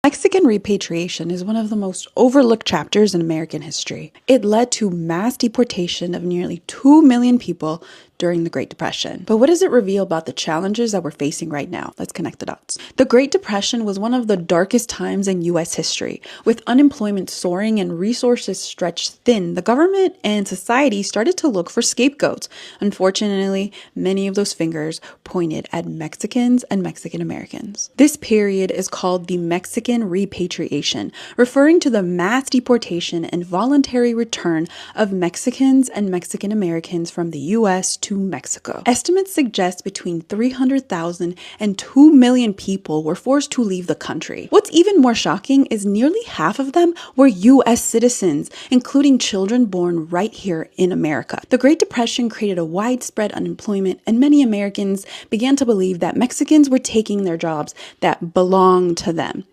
Mexican repatriation is one of the most overlooked chapters in American history. It led to mass deportation of nearly 2 million people during the Great Depression. But what does it reveal about the challenges that we're facing right now? Let's connect the dots. The Great Depression was one of the darkest times in U.S. history. With unemployment soaring and resources stretched thin, the government and society started to look for scapegoats. Unfortunately, many of those fingers pointed at Mexicans and Mexican Americans. This period is called the Mexican repatriation, referring to the mass deportation and voluntary return of Mexicans and Mexican Americans from the U.S. to Mexico. Estimates suggest between 300,000 and 2 million people were forced to leave the country. What's even more shocking is nearly half of them were U.S. citizens, including children born right here in America. The Great Depression created a widespread unemployment, and many Americans began to believe that Mexicans were taking their jobs that belonged to them.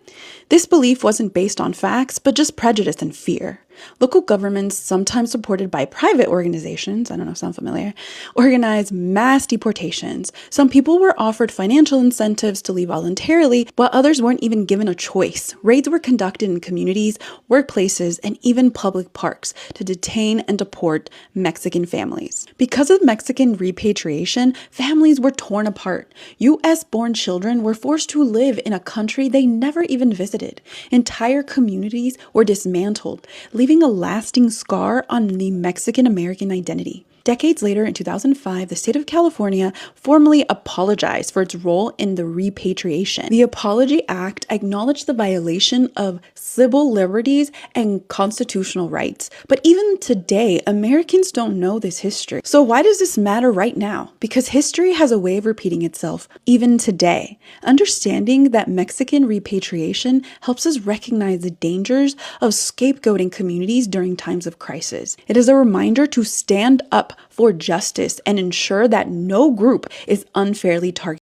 This belief wasn't based on facts, but just prejudice and fear. Local governments, sometimes supported by private organizations, I don't know, sound familiar, organized mass deportations. Some people were offered financial incentives to leave voluntarily, while others weren't even given a choice. Raids were conducted in communities, workplaces, and even public parks to detain and deport Mexican families. Because of Mexican repatriation, families were torn apart. U.S.-born children were forced to live in a country they never even visited. Entire communities were dismantled, leaving a lasting scar on the Mexican-American identity. Decades later, in 2005, the state of California formally apologized for its role in the repatriation. The Apology Act acknowledged the violation of civil liberties and constitutional rights. But even today, Americans don't know this history. So why does this matter right now? Because history has a way of repeating itself even today. Understanding that Mexican repatriation helps us recognize the dangers of scapegoating communities during times of crisis. It is a reminder to stand up for justice and ensure that no group is unfairly targeted.